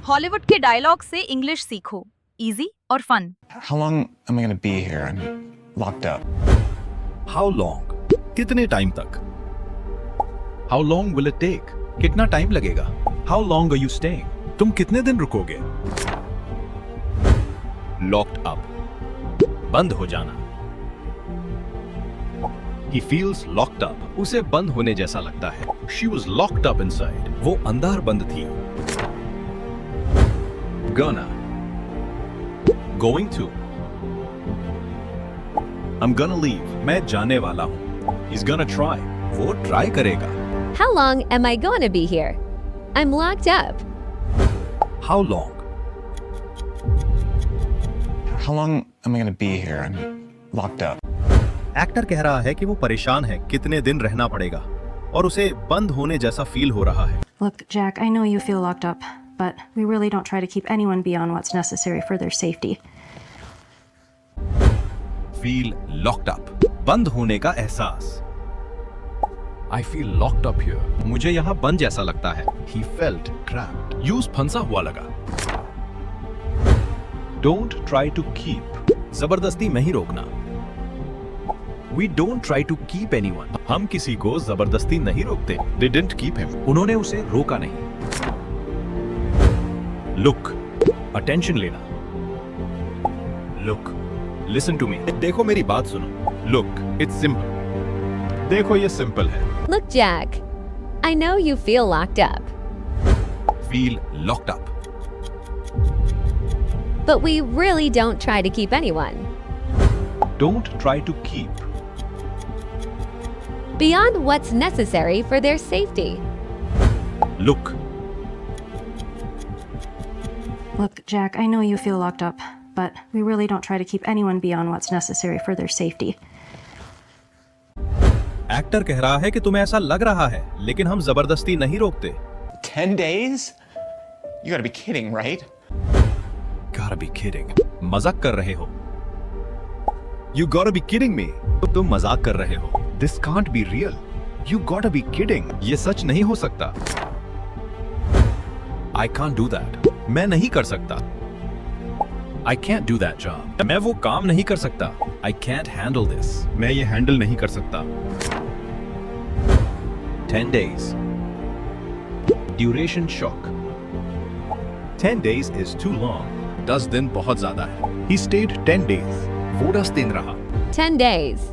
Hollywood के dialogue से English सीखो, इजी और fun. How long am I going to be here? I'm locked up. How long? कितने time तक? How long will it take? कितना time लगेगा? How long are you staying? तुम कितने दिन रुकोगे? Locked up. बंद हो जाना। He feels locked up. उसे बंद होने जैसा लगता है। She was locked up inside. वो अंदर बंद थी। Gonna. Going to. I'm gonna leave. मैं जाने वाला हूँ। He's gonna try. वो try करेगा। How long am I going to be here? I'm locked up. How long? How long am I going to be here? I'm locked up. Actor कह रहा है कि वो परेशान है, कितने दिन रहना पड़ेगा और उसे बंद होने जैसा फील हो रहा है। Look, Jack, I know you feel locked up, but we really don't try to keep anyone beyond what's necessary for their safety. Feel locked up. बंद होने का एहसास। I feel locked up here. मुझे यहाँ बंद जैसा लगता है। He felt trapped. Use फंसा हुआ लगा। Don't try to keep. जबरदस्ती नहीं रोकना। We don't try to keep anyone. हम किसी को जबरदस्ती नहीं रोकते। They didn't keep him. उन्होंने उसे रोका नहीं। Look. Attention लेना। Look. Listen to me. देखो मेरी बात सुनो। Look. It's simple. देखो ये simple है। Look, Jack. I know you feel locked up, Feel locked up. but we really don't try to keep anyone Don't try to keep. beyond what's necessary for their safety. Look. Look, Jack, I know you feel locked up, but we really don't try to keep anyone beyond what's necessary for their safety. Actor कह रहा है कि तुम्हें ऐसा लग रहा है, लेकिन हम जबरदस्ती नहीं रोकते। 10 days? You gotta be kidding, right? Gotta be kidding. मजाक कर रहे हो। You gotta be kidding me. तुम मजाक कर रहे हो। This can't be real. You gotta be kidding. ये सच नहीं हो सकता। I can't do that. मैं नहीं कर सकता। I can't do that job. मैं वो काम नहीं कर सकता। I can't handle this. मैं ये हैंडल नहीं कर सकता। 10 days. Duration shock. 10 days is too long. 10 दिन बहुत ज्यादा है। He stayed 10 days. वो 10 दिन रहा। 10 days.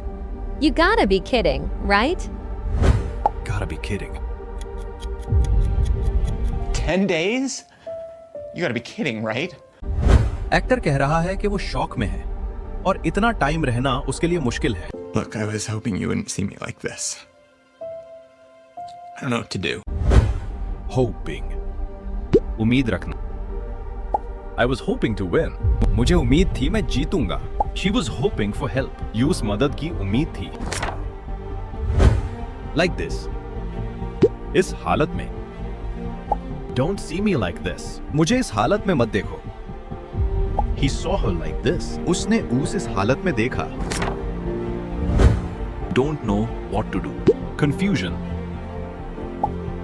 You gotta be kidding, right? Gotta be kidding. 10 days? You gotta be kidding, right? Actor कह रहा है कि वो शॉक में है और इतना टाइम रहना उसके लिए मुश्किल है। Look, I was hoping you wouldn't see me like this. I don't know what to do. Hoping. उम्मीद रखना। I was hoping to win. मुझे उम्मीद थी मैं जीतूंगा। She was hoping for help. ये उस मदद की उम्मीद थी। Like this. इस हालत में। Don't see me like this. मुझे इस हालत में मत देखो। He saw her like this. उसने उस इस हालत में देखा। Don't know what to do. Confusion.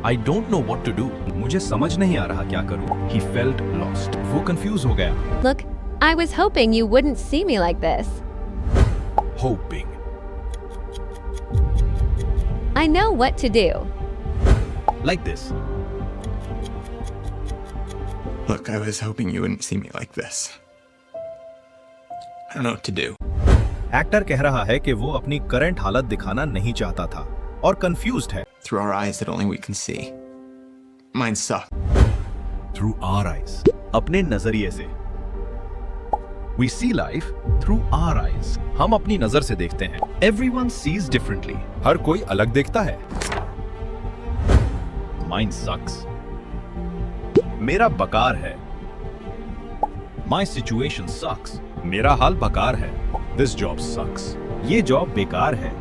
I don't know what to do. मुझे समझ नहीं आ रहा क्या करूं। He felt lost. वो confuse हो गया। Look, I was hoping you wouldn't see me like this. Hoping. I know what to do. Like this. Look, I was hoping you wouldn't see me like this. I don't know what to do. Actor कह रहा है कि वो अपनी current हालत दिखाना नहीं चाहता था और कंफ्यूज्ड है। Through our eyes that only we can see. Mine suck. Through our eyes. अपने नजरिए से। We see life through our eyes. हम अपनी नजर से देखते हैं। Everyone sees differently. हर कोई अलग देखता है। Mine sucks. मेरा बकार है। My situation sucks. मेरा हाल बकार है। This job sucks. ये जॉब बेकार है।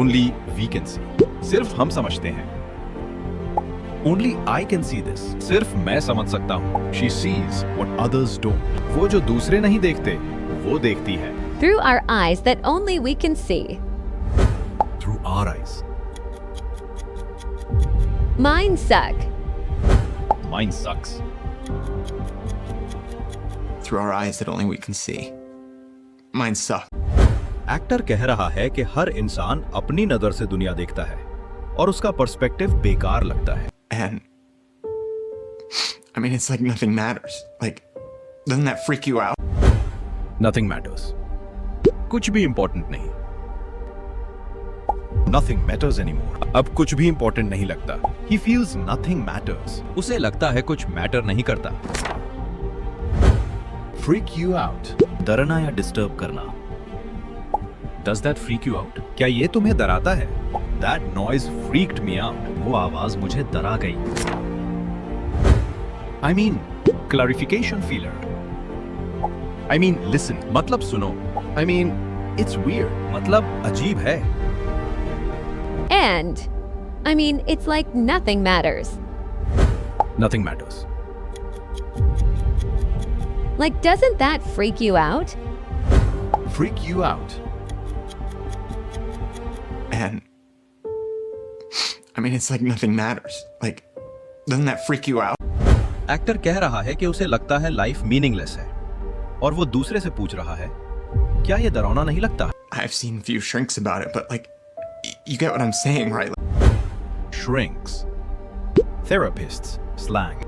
Only we can see. सिर्फ हम समझते हैं। Only I can see this. सिर्फ मैं समझ सकता हूँ। She sees what others don't. वो जो दूसरे नहीं देखते, वो देखती है। Through our eyes that only we can see. Through our eyes. Mine suck. Mine sucks. through our eyes that only we can see. Mine suck. Actor कह रहा है कि हर इंसान अपनी नजर से दुनिया देखता है और उसका पर्सपेक्टिव बेकार लगता है। And I mean, it's like nothing matters. Like, doesn't that freak you out? Nothing matters. कुछ भी इंपॉर्टेंट नहीं। Nothing matters anymore. अब कुछ भी इंपॉर्टेंट नहीं लगता। He feels nothing matters. उसे लगता है कुछ मैटर नहीं करता। Freak you out. डरना या डिस्टर्ब करना। Does that freak you out? क्या ये तुम्हें डराता है? That noise freaked me out. वो आवाज मुझे डरा गई। I mean, clarification feeler. I mean, listen. मतलब सुनो। I mean, it's weird. मतलब अजीब है। And, I mean, it's like nothing matters. Nothing matters. Like, doesn't that freak you out? Freak you out. And I mean, it's like nothing matters. Like, doesn't that freak you out? Actor कह रहा है कि उसे लगता है life meaningless है और वो दूसरे से पूछ रहा है, क्या ये डरावना नहीं लगता? I've seen few shrinks about it, but like, you get what I'm saying, right? Shrinks. Therapists. Slang.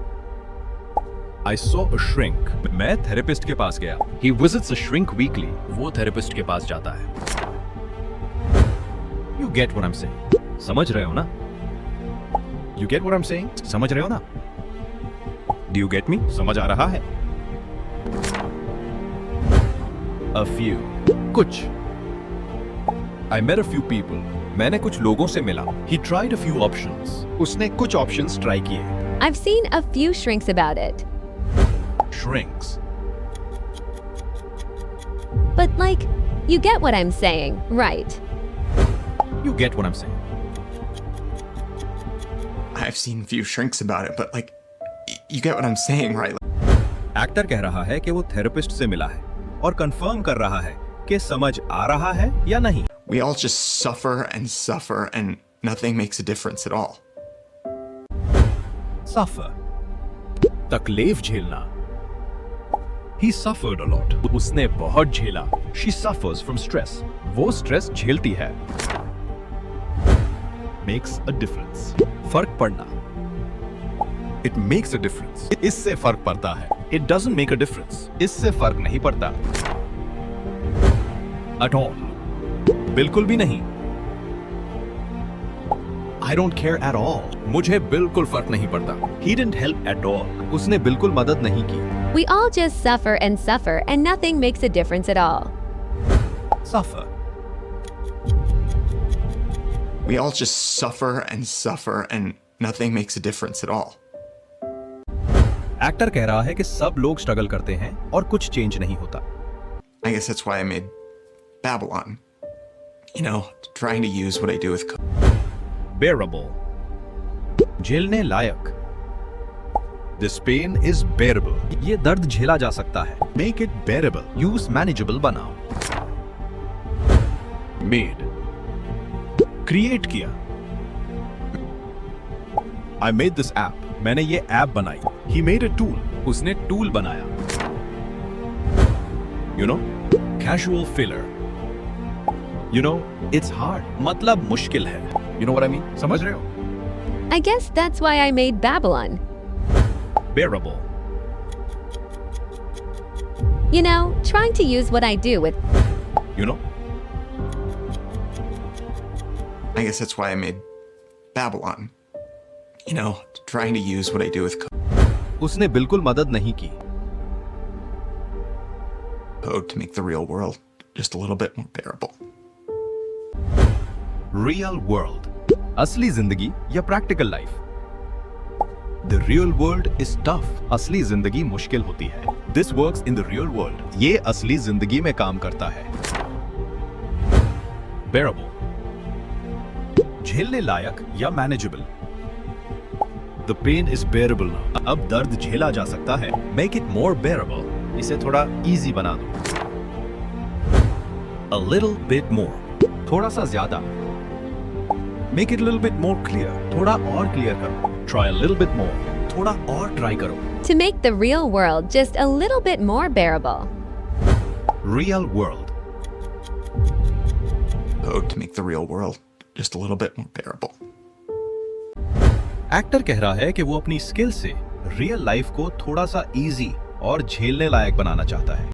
I saw a shrink. मैं थेरेपिस्ट के पास गया. He visits a shrink weekly. वो थेरेपिस्ट के पास जाता है. You get what I'm saying. समझ रहे हो ना? You get what I'm saying? समझ रहे हो ना? Do you get me? समझ आ रहा है? A few. कुछ. I met a few people. मैंने कुछ लोगों से मिला. He tried a few options. उसने कुछ options try किए. I've seen a few shrinks about it. Shrinks. But, like, you get what I'm saying, right? You get what I'm saying. I've seen few shrinks about it, but like, you get what I'm saying, right? Actor कह रहा है कि वो therapist से मिला है और confirm कर रहा है कि समझ आ रहा है या नहीं। We all just suffer and nothing makes a difference at all. Suffer. तकलीफ झेलना। He suffered a lot. उसने बहुत झेला। She suffers from stress. वो स्ट्रेस झेलती है। Makes a difference. फर्क पड़ना। It makes a difference. इससे फर्क पड़ता है। It doesn't make a difference. इससे फर्क नहीं पड़ता। At all. बिल्कुल भी नहीं। I don't care at all. मुझे बिल्कुल फर्क नहीं पड़ता। He didn't help at all. उसने बिल्कुल मदद नहीं की। We all just suffer and nothing makes a difference at all. Suffer. We all just suffer and nothing makes a difference at all. Actor कह रहा है कि सब लोग स्ट्रगल करते हैं और कुछ चेंज नहीं होता। I guess that's why I made Babylon. You know, trying to use what I do with Bearable. झेलने लायक. This pain is bearable. ये दर्द झेला जा सकता है. Make it bearable. Use manageable बनाओ. Made. Create किया. I made this app. मैंने ये ऐप बनाई. He made a tool. उसने टूल बनाया. You know, casual filler. You know, it's hard. मतलब मुश्किल है. You know what I mean? समझ रहे हो? I guess that's why I made Babylon. Bearable. You know, trying to use what I do with You know? I guess that's why I made Babylon. You know, trying to use what I do with उसने बिल्कुल मदद नहीं की. code to make the real world just a little bit more bearable. Real world. असली जिंदगी या practical life. The real world is tough. असली जिंदगी मुश्किल होती है. This works in the real world. ये असली जिंदगी में काम करता है. Bearable. झेलने लायक या manageable. The pain is bearable now. अब दर्द झेला जा सकता है. Make it more bearable. इसे थोड़ा easy बना दो. A little bit more. थोड़ा सा ज्यादा. Make it a little bit more clear. थोड़ा और clear करो. Try a little bit more. थोड़ा और ट्राई करो। To make the real world just a little bit more bearable. Real world. Vogue to make the real world just a little bit more bearable. Actor कह रहा है कि वो अपनी skill से रियल लाइफ को थोड़ा सा इजी और झेलने लायक बनाना चाहता है।